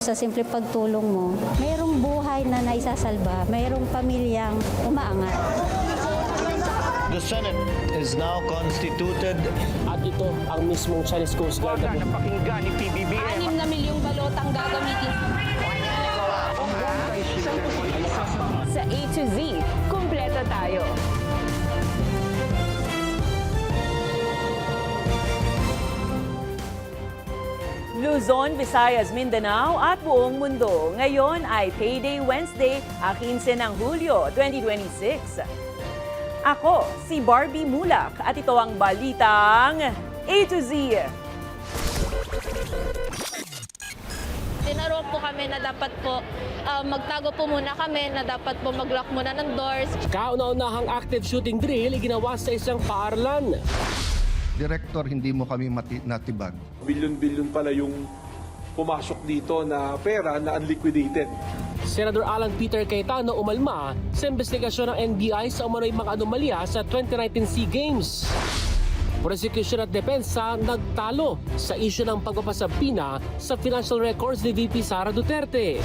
Sa simple pagtulong mo, mayroong buhay na naisasalba, mayroong pamilyang umaangat. The Senate is now constituted. At ito ang mismong Chinese Coast Guard. Napakinggan ni PBBM. 6 na milyong balotang gagamitin sa A to Z. Kumpleto tayo. Luzon, Visayas, Mindanao at buong mundo. Ngayon ay Payday Wednesday, 15 ng Hulyo, 2026. Ako, si Barbie Mulak at ito ang balitang A to Z. Tinaro po kami na dapat po magtago po muna kami, na dapat po mag-lock muna ng doors. Kauna-unahang active shooting drill ginawa sa isang paaralan. Director, hindi mo kami natibag. Bilyon-bilyon pala yung pumasok dito na pera na unliquidated. Senador Alan Peter Cayetano umalma sa investigasyon ng NBI sa umano'y mga anomalya sa 2019 SEA Games. Prosecution at depensa nagtalo sa isyu ng pagpapasabina sa financial records ni VP Sara Duterte.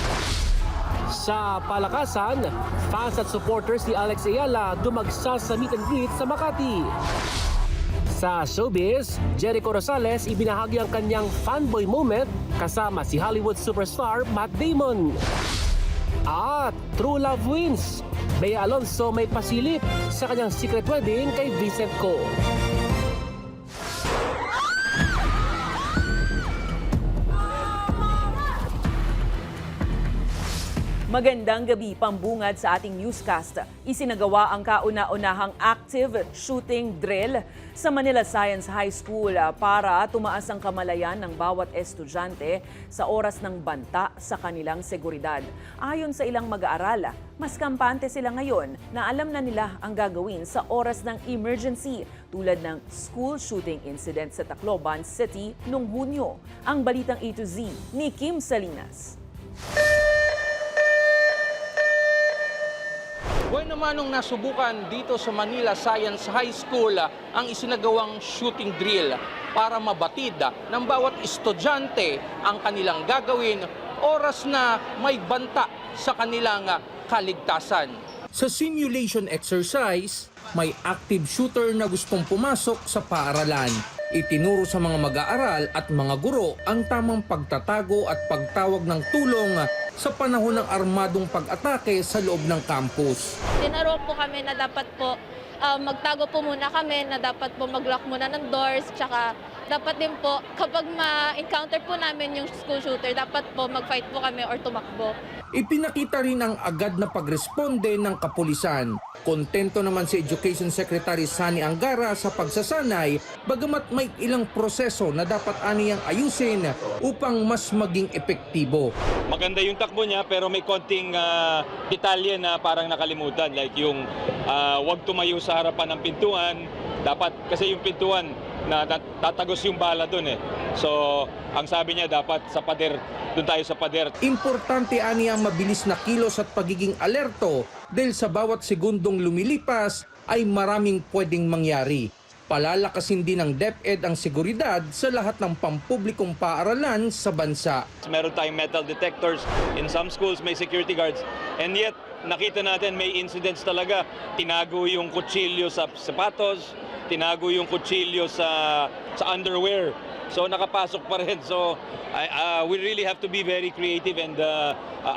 Sa palakasan, fans at supporters ni Alex Ayala dumagsa sa meet and greet sa Makati. Sa showbiz, Jericho Rosales ibinahagi ang kanyang fanboy moment kasama si Hollywood superstar Matt Damon. At True Love wins. Bea Alonso may pasilip sa kanyang secret wedding kay Vincent Co. Magandang gabi, pambungad sa ating newscast. Isinagawa ang kauna-unahang active shooting drill sa Manila Science High School para tumaas ang kamalayan ng bawat estudyante sa oras ng banta sa kanilang seguridad. Ayon sa ilang mag-aaral, mas kampante sila ngayon na alam na nila ang gagawin sa oras ng emergency tulad ng school shooting incident sa Tacloban City noong Hunyo. Ang balitang A to Z ni Kim Salinas. Buwan naman nung nasubukan dito sa Manila Science High School ang isinagawang shooting drill para mabatid ng bawat estudyante ang kanilang gagawin oras na may banta sa kanilang kaligtasan. Sa simulation exercise, may active shooter na gustong pumasok sa paaralan. Itinuro sa mga mag-aaral at mga guro ang tamang pagtatago at pagtawag ng tulong sa panahon ng armadong pag-atake sa loob ng campus. Tinaro po kami na dapat po magtago po muna kami, na dapat po mag-lock muna ng doors. Tsaka dapat din po kapag ma-encounter po namin yung school shooter, dapat po mag-fight po kami or tumakbo. Ipinakita rin ang agad na pagresponde ng kapulisan. Kontento naman si Education Secretary Sani Angara sa pagsasanay, bagamat may ilang proseso na dapat aniyang ayusin upang mas maging epektibo. Maganda yung takbo niya pero may konting detalye na parang nakalimutan, like yung wag tumayo sa harapan ng pintuan. Dapat kasi yung pintuan na tatagos yung bala doon eh. So, ang sabi niya dapat sa pader, doon tayo sa pader. Importante ani ang mabilis na kilos at pagiging alerto dahil sa bawat segundong lumilipas ay maraming pwedeng mangyari. Palalakasin din ng DepEd ang seguridad sa lahat ng pampublikong paaralan sa bansa. Meron tayong metal detectors, in some schools may security guards, and yet nakita natin may incidents talaga. Tinago yung kutsilyo sa sapatos, tinago yung kutsilyo sa underwear. So nakapasok pa rin. So we really have to be very creative and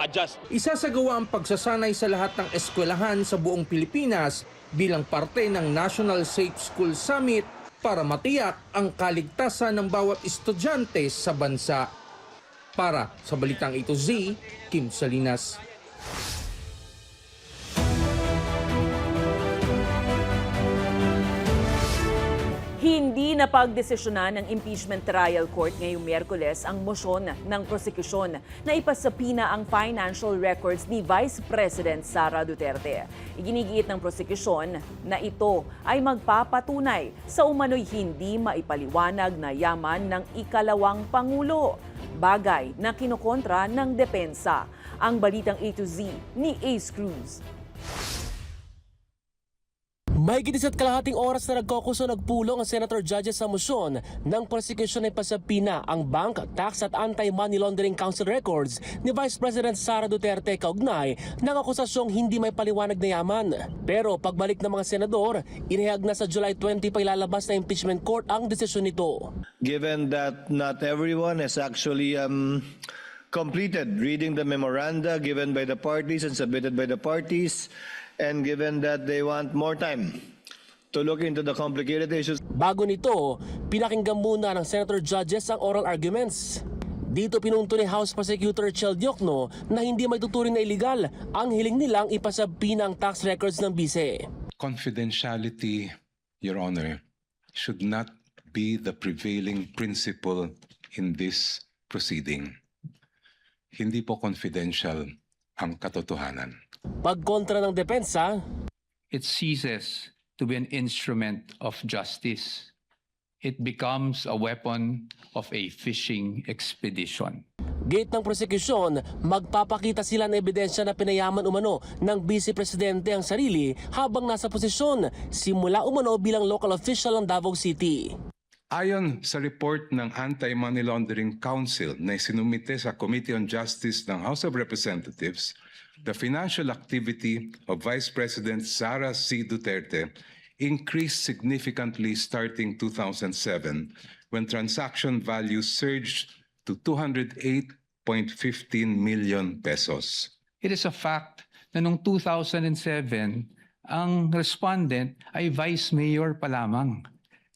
adjust. Isasagawa ang pagsasanay sa lahat ng eskwelahan sa buong Pilipinas bilang parte ng National Safe School Summit para matiyak ang kaligtasan ng bawat estudyante sa bansa. Para sa Balitang A to Z, Kim Salinas. Hindi napagdesisyonan ng impeachment trial court ngayong Miyerkules ang mosyon ng prosekusyon na ipasapina ang financial records ni Vice President Sara Duterte. Iginigiit ng prosekusyon na ito ay magpapatunay sa umano'y hindi maipaliwanag na yaman ng ikalawang Pangulo, bagay na kinukontra ng depensa. Ang Balitang A to Z ni Ace Cruz. May gitis at kalahating oras na nagkokuso nagpulong ang senator judges sa motion ng prosecution ay pasabina ang Bank, Tax at Anti-Money Laundering Council records ni Vice President Sara Duterte kaugnay ng akusasyong hindi may paliwanag na yaman. Pero pagbalik ng mga senador, inihayag na sa July 20 pa ilalabas na impeachment court ang desisyon nito. Given that not everyone has actually completed reading the memoranda given by the parties and submitted by the parties, and given that they want more time to look into the complicated issues. Bago nito, pinakinggan muna ng senator judges ang oral arguments. Dito pinunto ni House Prosecutor Chel Diokno na hindi may tuturing na iligal ang hiling nilang ipasabina ang tax records ng bise. Confidentiality, Your Honor, should not be the prevailing principle in this proceeding. Hindi po confidential ang katotohanan. Pagkontra ng depensa, it ceases to be an instrument of justice. It becomes a weapon of a fishing expedition. gate ng prosekusyon, magpapakita sila ng ebidensya na pinayaman umano ng Vice Presidente ang sarili habang nasa posisyon, simula umano bilang local official ng Davao City. Ayon sa report ng Anti-Money Laundering Council na isinumite sa Committee on Justice ng House of Representatives, the financial activity of Vice President Sara C. Duterte increased significantly starting 2007 when transaction values surged to 208.15 million pesos. It is a fact na noong 2007, ang respondent ay vice mayor pa lamang.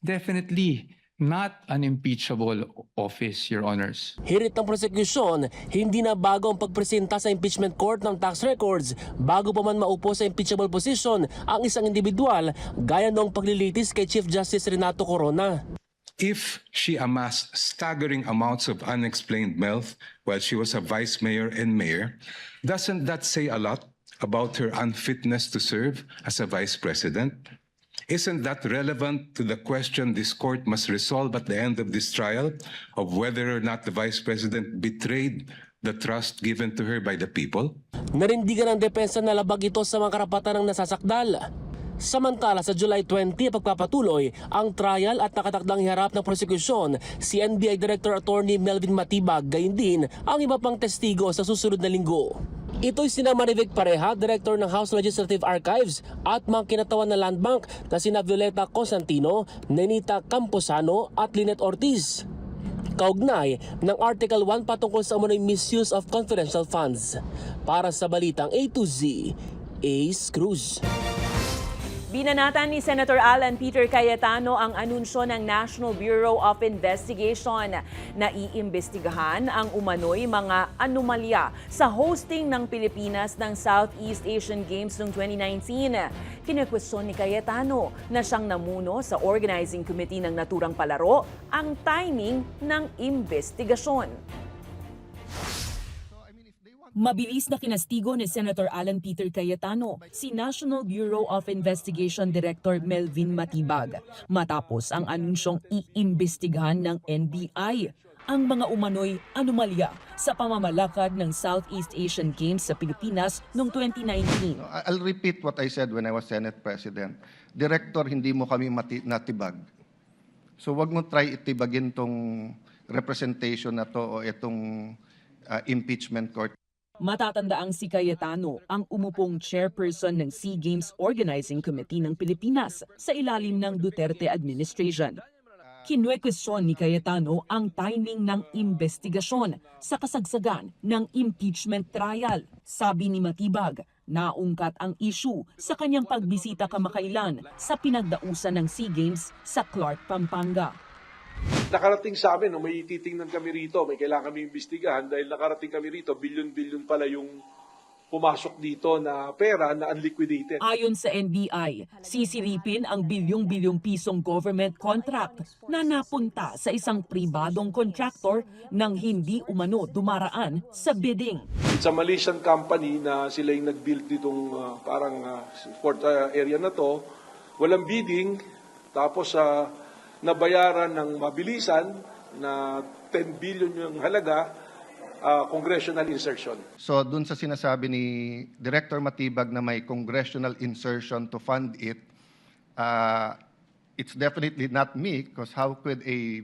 Definitely not an impeachable office, Your Honors. Hirit ng prosekusyon, hindi na bago ang pagpresenta sa impeachment court ng tax records bago pa man maupo sa impeachable position ang isang individual gaya noong paglilitis kay Chief Justice Renato Corona. If she amassed staggering amounts of unexplained wealth while she was a vice mayor and mayor, doesn't that say a lot about her unfitness to serve as a vice president? Isn't that relevant to the question this court must resolve at the end of this trial of whether or not the vice president betrayed the trust given to her by the people? Narindigan ng depensa na labag ito sa mga karapatan ng nasasakdal. Samantala sa July 20, pagpapatuloy ang trial at nakatakdang iharap ng prosekusyon si NBI Director Attorney Melvin Matibag, gayon din ang iba pang testigo sa susunod na linggo. Ito'y sina Marivic Pareha, Director ng House Legislative Archives at mga kinatawan na Land Bank na sina Violeta Constantino, Nenita Camposano at Lynette Ortiz. Kaugnay ng Article 1 patungkol sa umano'y misuse of confidential funds. Para sa Balitang A to Z, Ace Cruz. Binanatan ni Senator Alan Peter Cayetano ang anunsyo ng National Bureau of Investigation na iimbestigahan ang umano'y mga anomalya sa hosting ng Pilipinas ng Southeast Asian Games noong 2019. Kinekwestiyon ni Cayetano na siyang namuno sa organizing committee ng naturang palaro ang timing ng investigasyon. Mabilis na kinastigo ni Senator Alan Peter Cayetano si National Bureau of Investigation Director Melvin Matibag matapos ang anunsyong iimbestigahan ng NBI ang mga umano'y anomalya sa pamamalakad ng Southeast Asian Games sa Pilipinas noong 2019. I'll repeat what I said when I was Senate President. Director, hindi mo kami natibag. So wag mo try itibagin tong representation na to o itong impeachment court. Matatandaang si Cayetano ang umupong chairperson ng SEA Games Organizing Committee ng Pilipinas sa ilalim ng Duterte administration. Kinuwestiyon ni Cayetano ang timing ng investigasyon sa kasagsagan ng impeachment trial. Sabi ni Matibag, naungkat ang issue sa kanyang pagbisita kamakailan sa pinagdausan ng SEA Games sa Clark, Pampanga. Nakarating sa amin, may titingnan kami rito, may kailangan kami imbestigahan dahil nakarating kami rito, bilyon-bilyon pala yung pumasok dito na pera na unliquidated. Ayon sa NBI, sisiripin ang bilyong-bilyong pisong government contract na napunta sa isang pribadong contractor nang hindi umano dumaraan sa bidding. It's a Malaysian company na sila yung nag-build ditong sport area na to. Walang bidding, tapos nabayaran ng mabilisan na 10 billion yung halaga, congressional insertion. So dun sa sinasabi ni Director Matibag na may congressional insertion to fund it, it's definitely not me, because how could a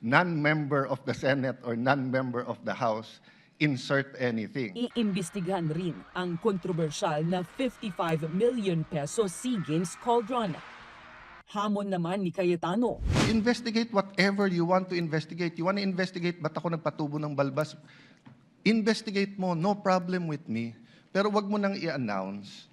non-member of the Senate or non-member of the House insert anything? Iimbestigahan rin ang kontrobersyal na 55 million peso SEA Games cauldron. Hamon naman ni Cayetano. Investigate whatever you want to investigate. You want to investigate ba't ako nagpatubo ng balbas? Investigate mo, no problem with me. Pero wag mo nang i-announce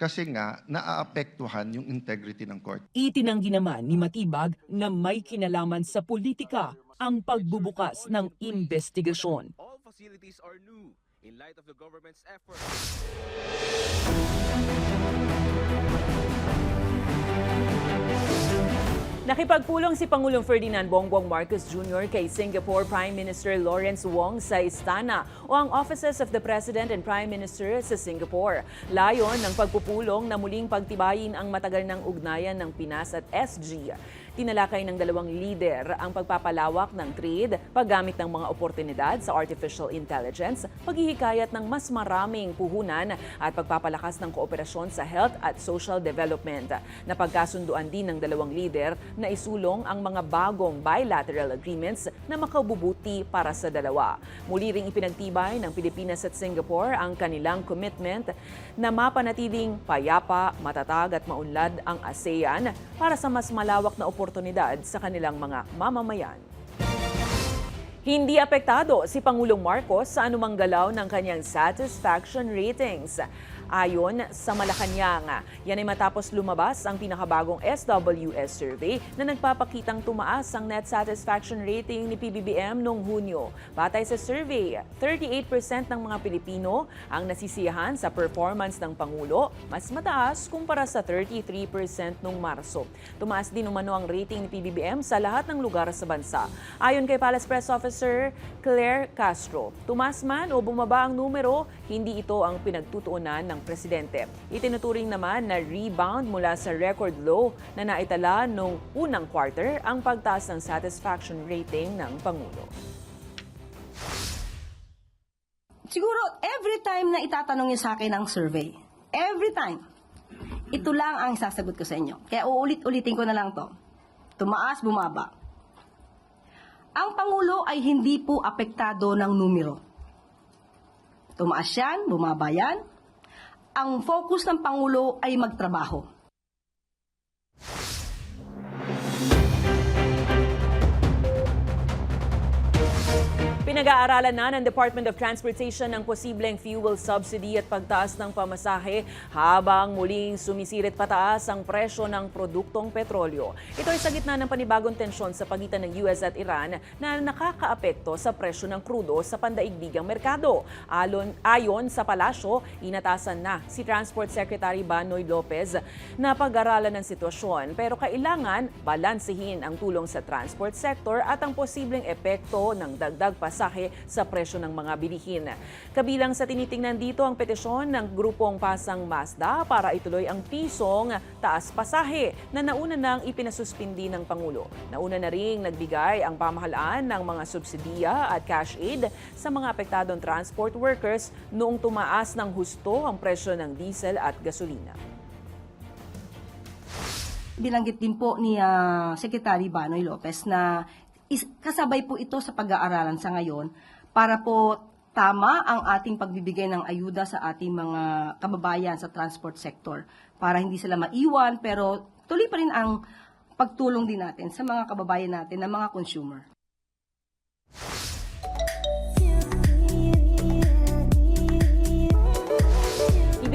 kasi nga naaapektuhan yung integrity ng court. Itinanggi naman ni Matibag na may kinalaman sa politika ang pagbubukas ng investigasyon. All facilities are new in light of the government's efforts. Nakipagpulong si Pangulong Ferdinand Bongbong Marcos Jr. kay Singapore Prime Minister Lawrence Wong sa Istana o ang Offices of the President and Prime Minister sa Singapore. Layon ng pagpupulong na muling pagtibayin ang matagal ng ugnayan ng Pinas at SG. Tinalakay ng dalawang leader ang pagpapalawak ng trade, paggamit ng mga oportunidad sa artificial intelligence, paghihikayat ng mas maraming puhunan at pagpapalakas ng kooperasyon sa health at social development. Napagkasunduan din ng dalawang leader na isulong ang mga bagong bilateral agreements na makabubuti para sa dalawa. Muli ring ipinagtibay ng Pilipinas at Singapore ang kanilang commitment na mapanatiling payapa, matatag at maunlad ang ASEAN para sa mas malawak na oportunidad sa kanilang mga mamamayan. Hindi apektado si Pangulong Marcos sa anumang galaw ng kanyang satisfaction ratings. Ayon sa Malacanang, yan ay matapos lumabas ang pinakabagong SWS survey na nagpapakitang tumaas ang net satisfaction rating ni PBBM noong Hunyo. Batay sa survey, 38% ng mga Pilipino ang nasisiyahan sa performance ng Pangulo, mas mataas kumpara sa 33% noong Marso. Tumaas din umano ang rating ni PBBM sa lahat ng lugar sa bansa. Ayon kay Palace Press Officer Claire Castro, tumaas man o bumaba ang numero, hindi ito ang pinagtutuunan ng Presidente. Itinuturing naman na rebound mula sa record low na naitala noong unang quarter ang pagtaas ng satisfaction rating ng Pangulo. Siguro, every time na itatanong niyo sa akin ang survey, every time, ito lang ang sasagot ko sa inyo. Kaya uulit-ulitin ko na lang to. Tumaas, bumaba. Ang Pangulo ay hindi po apektado ng numero. Tumaas yan, bumaba yan. Ang focus ng Pangulo ay magtrabaho. Pinag-aaralan na ng Department of Transportation ng posibleng fuel subsidy at pagtaas ng pamasahe habang muling sumisirit pataas ang presyo ng produktong petrolyo. Ito ay sa gitna ng panibagong tensyon sa pagitan ng US at Iran na nakakaapekto sa presyo ng krudo sa pandaigdigang merkado. Ayon sa palasyo, inatasan na si Transport Secretary Banoy Lopez na pag-aralan ng sitwasyon pero kailangan balansehin ang tulong sa transport sector at ang posibleng epekto ng dagdag pasahe sa presyo ng mga bilihin. Kabilang sa tinitingnan dito ang petisyon ng grupong Pasang Mazda para ituloy ang pisong taas pasahe na nauna nang ipinasuspindi ng Pangulo. Nauna na ring nagbigay ang pamahalaan ng mga subsidiya at cash aid sa mga apektadong transport workers noong tumaas ng husto ang presyo ng diesel at gasolina. Binanggit din po ni Secretary Banoy Lopez na kasabay po ito sa pag-aaralan sa ngayon para po tama ang ating pagbibigay ng ayuda sa ating mga kababayan sa transport sector para hindi sila maiwan pero tuloy pa rin ang pagtulong din natin sa mga kababayan natin na mga consumer.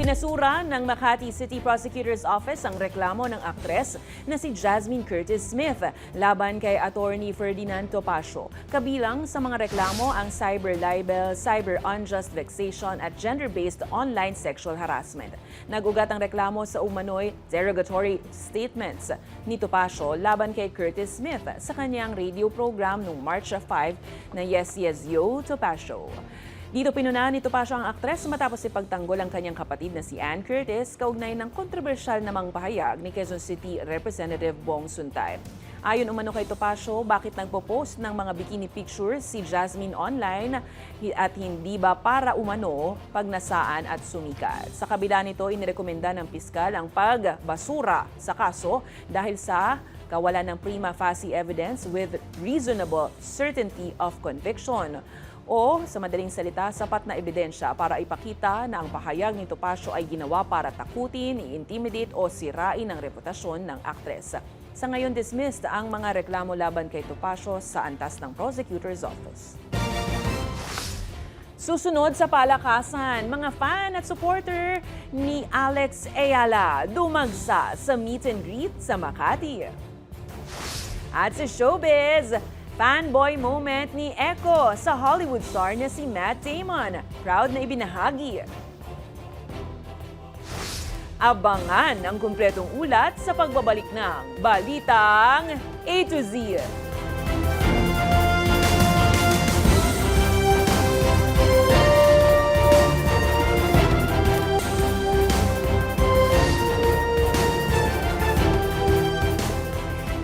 Ibinasura ng Makati City Prosecutor's Office ang reklamo ng aktres na si Jasmine Curtis Smith laban kay Attorney Ferdinand Topacio. Kabilang sa mga reklamo ang cyber libel, cyber unjust vexation at gender-based online sexual harassment. Nagugat ang reklamo sa umano'y derogatory statements ni Topacio laban kay Curtis Smith sa kanyang radio program noong March 5 na Yes Yes Yo Topacio. Dito pinunahan ni Topacio ang aktres matapos ipagtanggol ang kanyang kapatid na si Ann Curtis kaugnay ng kontrobersyal namang pahayag ni Quezon City Representative Bong Suntay. Ayon umano kay Topacio, bakit nagpo-post ng mga bikini pictures si Jasmine online at hindi ba para umano pagnasaan at sumikat. Sa kabila nito, inirekomenda ng piskal ang pagbasura sa kaso dahil sa kawalan ng prima facie evidence with reasonable certainty of conviction. O sa madaling salita, sapat na ebidensya para ipakita na ang pahayag ni Topacio ay ginawa para takutin, i-intimidate o sirain ang reputasyon ng aktres. Sa ngayon, dismissed ang mga reklamo laban kay Topacio sa antas ng Prosecutor's Office. Susunod sa palakasan, mga fan at supporter ni Alex Ayala dumagsa sa meet and greet sa Makati. At sa showbiz, fanboy moment ni Echo sa Hollywood star na si Matt Damon. Proud na ibinahagi. Abangan ang kumpletong ulat sa pagbabalik ng Balitang A to Z.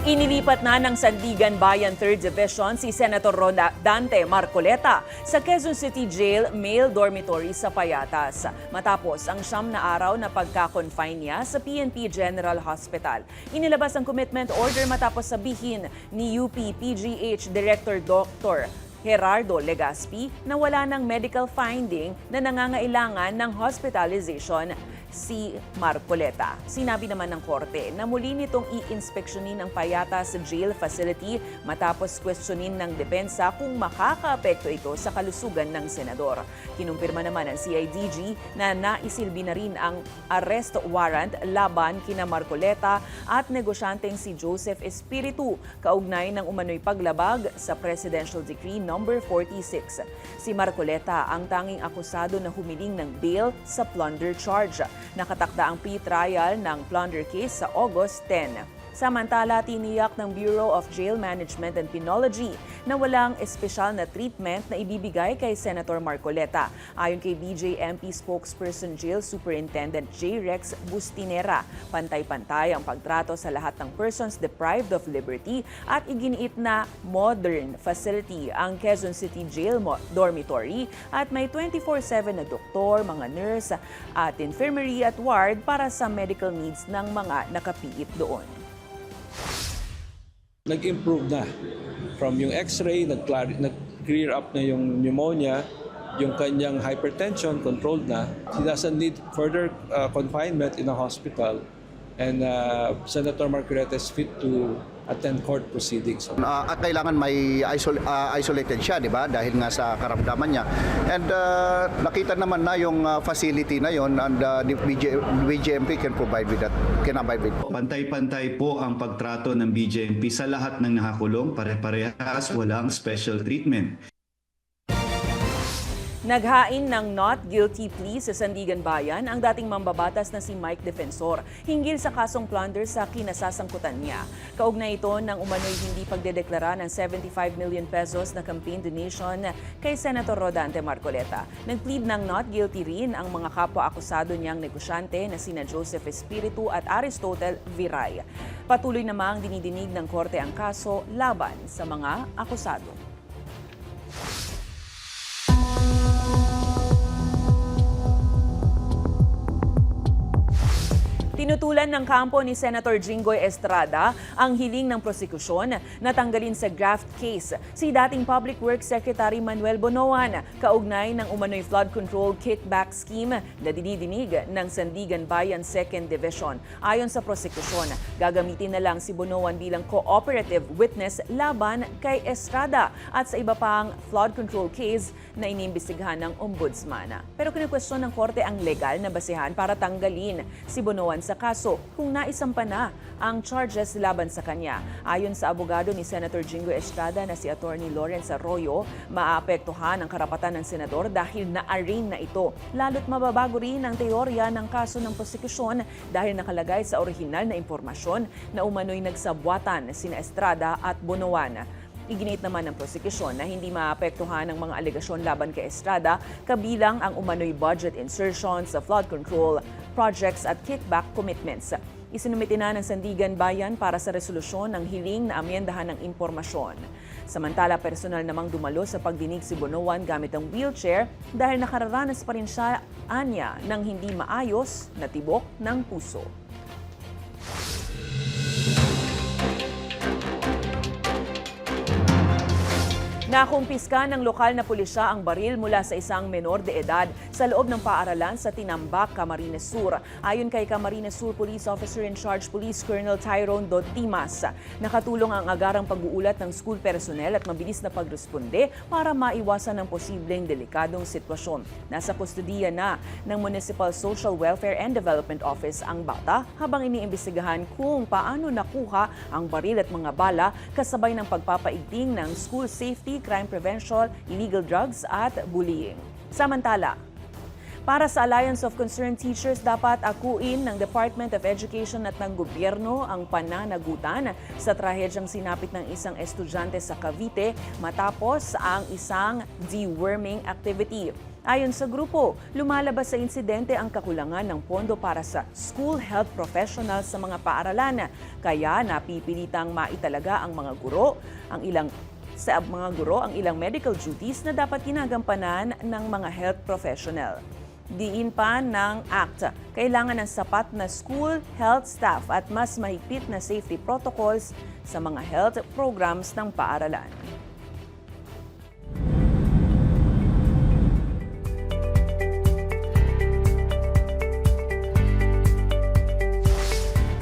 Inilipat na ng Sandigan Bayan 3rd Division si Senator Rodante Marcoleta sa Quezon City Jail Male Dormitory sa Payatas matapos ang 9 na araw na pagka-confine niya sa PNP General Hospital. Inilabas ang commitment order matapos sabihin ni UP PGH Director Dr. Gerardo Legaspi na wala ng medical finding na nangangailangan ng hospitalization si Marcoleta. Sinabi naman ng korte na muli nitong i-inspeksyonin ang Payatas jail facility matapos questionin ng depensa kung makakaapekto ito sa kalusugan ng senador. Kinumpirma naman ng CIDG na naisilbi na rin ang arrest warrant laban kina Marcoleta at negosyanteng si Joseph Espiritu kaugnay ng umano'y paglabag sa Presidential Decree No. 46. Si Marcoleta ang tanging akusado na humiling ng bail sa plunder charge. Nakatakda ang pre-trial ng plunder case sa August 10. Samantala, tiniyak ng Bureau of Jail Management and Penology na walang espesyal na treatment na ibibigay kay Senator Marcoleta. Ayon kay BJMP spokesperson Jail Superintendent J. Rex Bustinera, pantay-pantay ang pagtrato sa lahat ng persons deprived of liberty at iginiit na modern facility ang Quezon City Jail Dormitory at may 24/7 na doktor, mga nurse at infirmary at ward para sa medical needs ng mga nakapiit doon. Nag-improve na. From yung x-ray, nag-clear up na yung pneumonia, yung kanyang hypertension, controlled na. He doesn't need further confinement in a hospital. And Senator Marcoleta is fit to attend court proceedings. At kailangan may isolated siya, di ba? Dahil nga sa karamdaman niya. And nakita naman na yung facility na yon and the BJMP can provide with that. Pantay-pantay po ang pagtrato ng BJMP sa lahat ng nakakulong, pare-parehas, walang special treatment. Naghain ng not guilty plea sa Sandigan Bayan ang dating mambabatas na si Mike Defensor hinggil sa kasong plunder sa kinasasangkutan niya. Kaugnay ito ng umano'y hindi pagdedeklara ng 75 million pesos na campaign donation kay Senator Rodante Marcoleta. Nag-plead ng not guilty rin ang mga kapwa-akusado niyang negosyante na sina Joseph Espiritu at Aristotle Viray. Patuloy namang dinidinig ng korte ang kaso laban sa mga akusado. Tinutulan ng kampo ni Senator Jinggoy Estrada ang hiling ng prosekusyon na tanggalin sa graft case si dating Public Works Secretary Manuel Bonoan kaugnay ng umano'y flood control kickback scheme na dinidinig ng Sandigan Bayan 2nd Division. Ayon sa prosekusyon, gagamitin na lang si Bonoan bilang cooperative witness laban kay Estrada at sa iba pang flood control case na inimbestigahan ng ombudsman. Pero kinikwestiyon ng korte ang legal na basehan para tanggalin si Bonoan sa kaso kung naisampa na ang charges laban sa kanya. Ayon sa abogado ni Senator Jinggoy Estrada na si Attorney Lawrence Arroyo, maapektuhan ang karapatan ng senador dahil na-arraign na ito. Lalo't mababago rin ang teorya ng kaso ng prosekusyon dahil nakalagay sa orihinal na impormasyon na umano'y nagsabwatan sina Estrada at Bonoan. Iginit naman ng prosekusyon na hindi maapektuhan ang mga alegasyon laban kay Estrada, kabilang ang umano'y budget insertions sa flood control projects at kickback commitments. Isinumite na ng Sandigan Bayan para sa resolusyon ng hiling na amyendahan ng impormasyon. Samantala, personal namang dumalo sa pagdinig si Bonoan gamit ang wheelchair dahil nakararanas pa rin siya anya ng hindi maayos na tibok ng puso. Nakumpiska ng lokal na pulisya ang baril mula sa isang menor de edad sa loob ng paaralan sa Tinambak, Camarines Sur. Ayon kay Camarines Sur Police Officer in Charge Police Colonel Tyrone Dotimas, nakatulong ang agarang pag-uulat ng school personnel at mabilis na pagresponde para maiwasan ang posibleng delikadong sitwasyon. Nasa kustodiya na ng Municipal Social Welfare and Development Office ang bata habang iniimbestigahan kung paano nakuha ang baril at mga bala kasabay ng pagpapaigting ng school safety, crime prevention, illegal drugs at bullying. Samantala, para sa Alliance of Concerned Teachers, dapat akuin ng Department of Education at ng gobyerno ang pananagutan sa trahedyang sinapit ng isang estudyante sa Cavite matapos ang isang deworming activity. Ayon sa grupo, lumalabas sa insidente ang kakulangan ng pondo para sa school health professionals sa mga paaralan. Kaya napipilitang maitalaga ang mga guro ang ilang medical duties na dapat ginagampanan ng mga health professional. Diin pa ng ACT, kailangan ng sapat na school health staff at mas mahigpit na safety protocols sa mga health programs ng paaralan.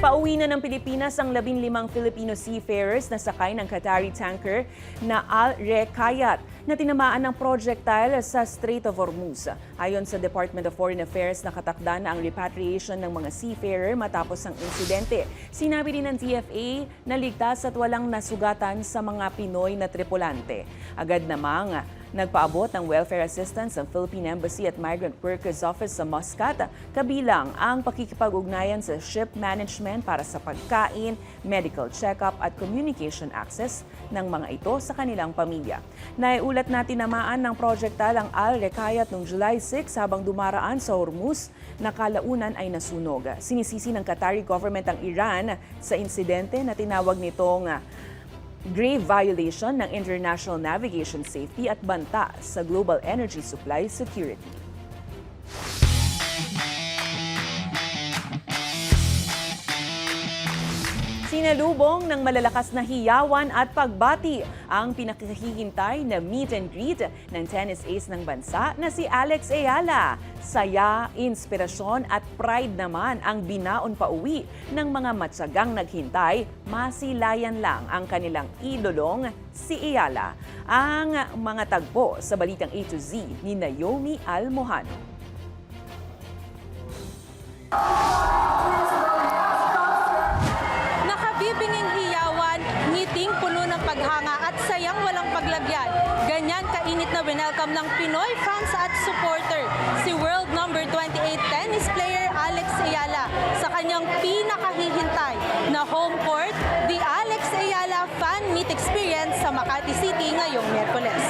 Pauwi na ng Pilipinas ang 15 Filipino seafarers na sakay ng Qatari tanker na Al Rekayat na tinamaan ng projectile sa Strait of Hormuz. Ayon sa Department of Foreign Affairs, nakatakda na ang repatriation ng mga seafarer matapos ang insidente. Sinabi din ng DFA na ligtas at walang nasugatan sa mga Pinoy na tripulante. Agad namang nagpaabot ng welfare assistance ang Philippine Embassy at Migrant Workers Office sa Muscat, kabilang ang pakikipag-ugnayan sa ship management para sa pagkain, medical check-up at communication access ng mga ito sa kanilang pamilya. Naiulat na tinamaan ng projectile ang Al Rekayat noong July 6 habang dumaraan sa Hormuz na kalaunan ay nasunog. Sinisisi ng Qatari government ang Iran sa insidente na tinawag nitong grave violation ng international navigation safety at banta sa global energy supply security. Sinalubong ng malalakas na hiyawan at pagbati ang pinakahihintay na meet and greet ng tennis ace ng bansa na si Alex Ayala. Saya, inspirasyon at pride naman ang binaon pauwi ng mga matyagang naghintay, masilayan lang ang kanilang idolong si Ayala. Ang mga tagpo sa Balitang A to Z ni Naomi Almohano. Nakabibinging hiyawan, ngiting puno ng paghanga at sayang walang paglagyan. Ganyan kainit na winelcome ng Pinoy fans at supporter si world number 28 tennis player Alex Ayala sa kanyang pinakahihintay na home court, the Alex Ayala Fan Meet Experience sa Makati City ngayong Miyerkules.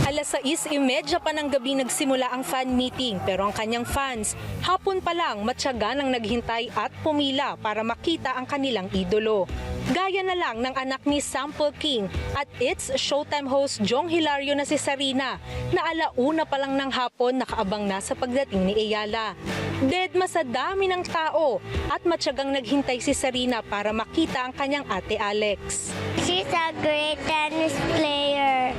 Alas 6:30 pa ng gabi nagsimula ang fan meeting pero ang kanyang fans hapon pa lang matyaga nang naghintay at pumila para makita ang kanilang idolo. Gaya na lang ng anak ni Sample King at It's Showtime host Jong Hilario na si Sarina na alauna pa lang ng hapon nakaabang na sa pagdating ni Ayala. Deadma sa dami ng tao at matyagang naghintay si Sarina para makita ang kanyang ate Alex. She's a great tennis player.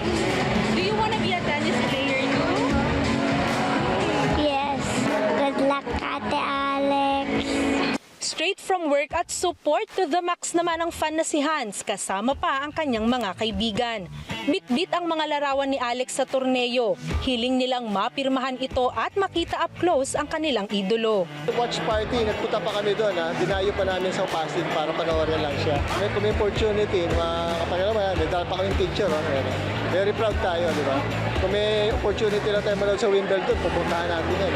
Do you want to be a tennis player too? Yes. Good luck, Ate Alex. Straight from work at support to the max naman ang fan na si Hans kasama pa ang kanyang mga kaibigan. Bit-bit ang mga larawan ni Alex sa torneo. Hiling nilang mapirmahan ito at makita up close ang kanilang idolo. Watch party, nagpunta pa kami doon. Dinayo pa namin sa Pasig para panoorin lang siya. Kung may opportunity, makapagalaman, may dala pa kaming picture. Very proud tayo, di ba? Kung may opportunity na tayo manood sa Wimbledon, pupuntahan natin yan.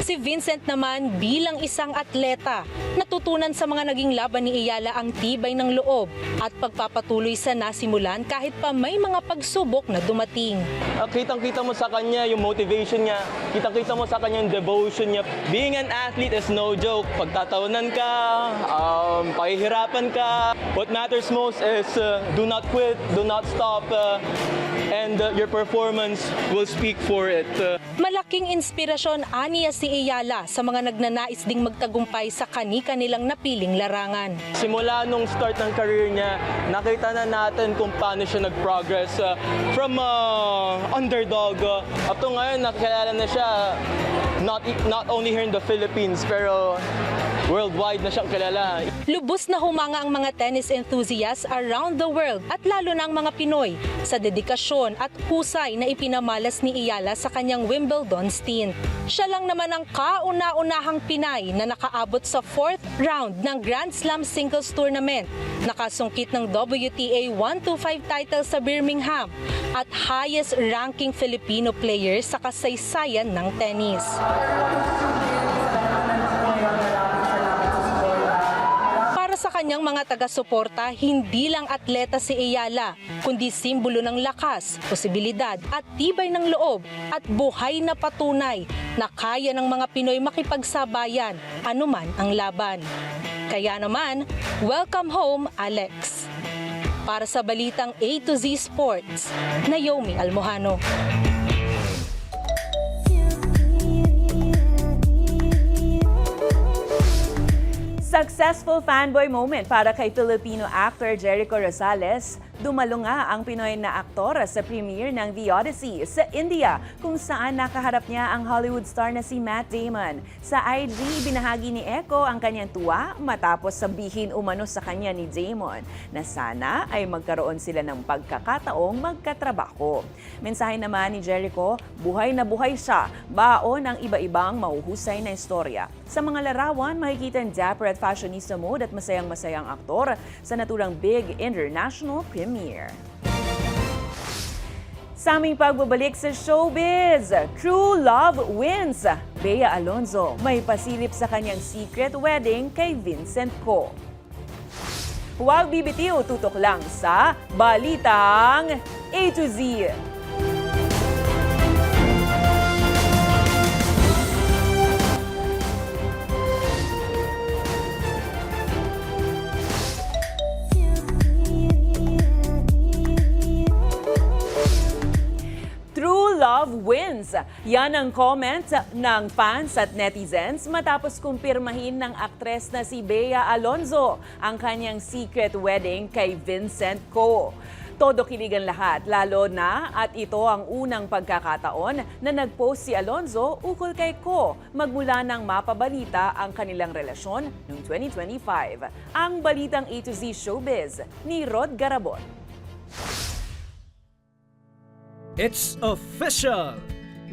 Si Vincent naman bilang isang atleta, natutunan sa mga naging laban ni Iyala ang tibay ng loob at pagpapatuloy sa nasimulan kahit pa may mga pagsubok na dumating. Kitang-kita mo sa kanya yung motivation niya, kitang-kita mo sa kanya yung devotion niya. Being an athlete is no joke. Pagtatawanan ka, pahihirapan ka. What matters most is do not quit, do not stop, and your performance will speak for it. Malaking inspirasyon aniya si Iyala sa mga nagnanais ding magtagumpay sa kani-kanilang napiling larangan. Simula nung start ng career niya, nakita na natin kung paano siya nag-progress from underdog up to ngayon nakilala na siya not only here in the Philippines pero worldwide na siyang kilala. Lubos na humanga ang mga tennis enthusiasts around the world at lalo na ang mga Pinoy sa dedikasyon at husay na ipinamalas ni Iyala sa kanyang Wimbledon stint. Siya lang naman ang kauna-unahang Pinay na nakaabot sa 4th round ng Grand Slam Singles Tournament, nakasungkit ng WTA 125 title sa Birmingham at highest ranking Filipino player sa kasaysayan ng tennis. Sa kanyang mga taga-suporta, hindi lang atleta si Iyala, kundi simbolo ng lakas, posibilidad at tibay ng loob at buhay na patunay na kaya ng mga Pinoy makipagsabayan anuman ang laban. Kaya naman, welcome home, Alex. Para sa balitang A to Z Sports, Naomi Almojano. Successful fanboy moment para kay Filipino actor Jericho Rosales. Dumalo nga ang Pinoy na aktor sa premiere ng The Odyssey sa India kung saan nakaharap niya ang Hollywood star na si Matt Damon. Sa IG, binahagi ni Echo ang kanyang tuwa matapos sabihin umano sa kanya ni Damon na sana ay magkaroon sila ng pagkakataong magkatrabaho. Mensahe naman ni Jericho, buhay na buhay siya, baon ang iba-ibang mahuhusay na istorya. Sa mga larawan, makikita ang dapper at fashionista mode at masayang-masayang aktor sa naturang big international premiere. Sa aming pagbabalik sa showbiz, True Love wins. Bea Alonzo may pasilip sa kanyang secret wedding kay Vincent Ko. Huwag bibitiw, tutok lang sa Balitang A to Z. Love wins. Yan ang comment ng fans at netizens matapos kumpirmahin ng aktres na si Bea Alonzo ang kanyang secret wedding kay Vincent Ko. Todo kiligan lahat, lalo na at ito ang unang pagkakataon na nag-post si Alonzo ukol kay Ko magmula nang mapabalita ang kanilang relasyon noong 2025. Ang Balitang A to Z Showbiz ni Rod Garabon. It's official!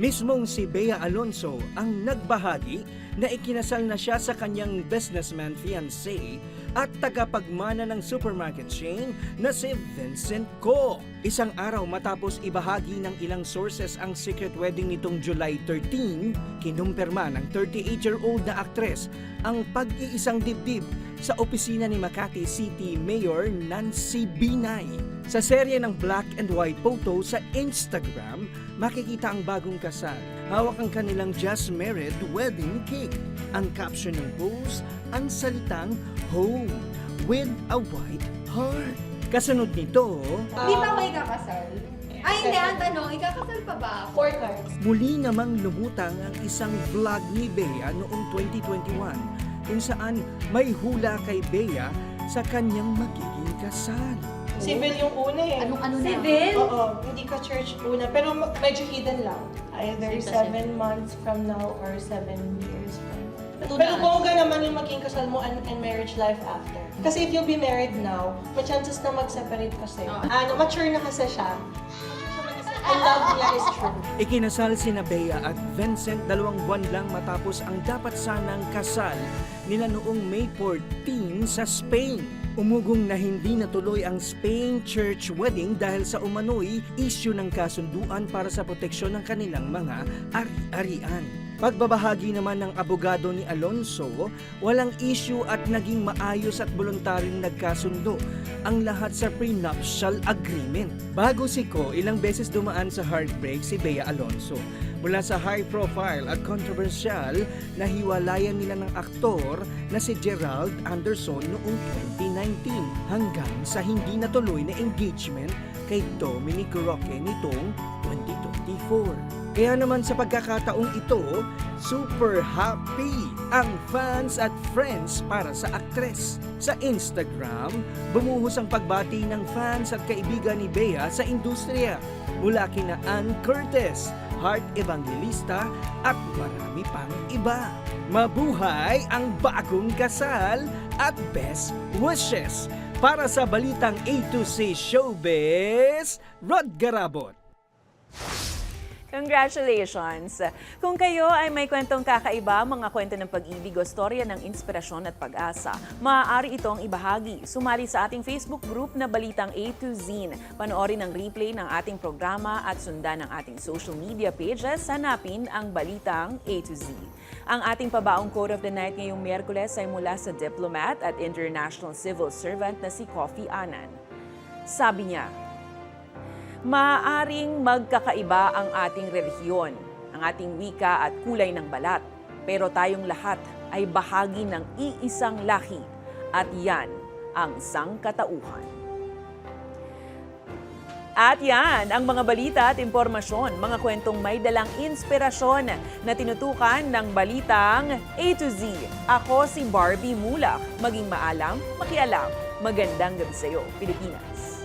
Mismong si Bea Alonzo ang nagbahagi na ikinasal na siya sa kanyang businessman fiancé at tagapagmana ng supermarket chain na si Vincent Ko. Isang araw matapos ibahagi ng ilang sources ang secret wedding nitong July 13, kinumpirma ng 38-year-old na aktres ang pag-iisang dibdib sa opisina ni Makati City Mayor Nancy Binay. Sa serye ng black and white photo sa Instagram, makikita ang bagong kasal. Hawak ang kanilang just married wedding cake. Ang caption ng post, ang salitang home with a white heart. Kasunod nito, Di ba ako ikakasal? Ay, hindi. Ang tanong, ikakasal pa ba? 4 cards. muli namang lumutang ang isang vlog ni Bea noong 2021 kung saan may hula kay Bea sa kanyang magiging kasal. Civil yung una eh. Anong Civil? Oo, hindi ka church una. Pero medyo hidden lang. Either 7 months from now or 7 years from now. Pero bongga naman yung maging kasal mo and marriage life after. Kasi if you'll be married now, may chances na mag-separate kasi. Mature na kasi siya. And love niya is true. Ikinasal sina Bea at Vincent 2 buwan lang matapos ang dapat sanang kasal nila noong May 14 sa Spain. Umugong na hindi natuloy ang Spain church wedding dahil sa umano'y issue ng kasunduan para sa proteksyon ng kanilang mga ari-arian. Pagbabahagi naman ng abogado ni Alonso, walang issue at naging maayos at voluntaryong nagkasundo ang lahat sa prenuptial agreement. Bago si Ko, ilang beses dumaan sa heartbreak si Bea Alonso. Mula sa high-profile at controversial na hiwalayan nila ng aktor na si Gerald Anderson noong 2019 hanggang sa hindi natuloy na engagement kay Dominic Roque nitong 2024. Kaya naman sa pagkakataong ito, super happy ang fans at friends para sa aktres. Sa Instagram, bumuhos ang pagbati ng fans at kaibigan ni Bea sa industriya mula kina Ann Curtis, Heart Evangelista at marami pang iba. Mabuhay ang bagong kasal at best wishes. Para sa balitang A to Z Showbiz, Rod Garabot. Congratulations! Kung kayo ay may kwentong kakaiba, mga kwento ng pag-ibig o storya ng inspirasyon at pag-asa, maaari itong ibahagi. Sumali sa ating Facebook group na Balitang A to Z. Panoorin ang replay ng ating programa at sundan ang ating social media pages. Hanapin ang Balitang A to Z. Ang ating pabaong quote of the night ngayong Miyerkules ay mula sa diplomat at international civil servant na si Kofi Annan. Sabi niya, maaaring magkakaiba ang ating relihiyon, ang ating wika at kulay ng balat, pero tayong lahat ay bahagi ng iisang lahi at yan ang sangkatauhan. At yan ang mga balita at impormasyon, mga kwentong may dalang inspirasyon na tinutukan ng Balitang A to Z. Ako si Barbie Mulak. Maging maalam, makialam. Magandang gabi sa iyo, Pilipinas.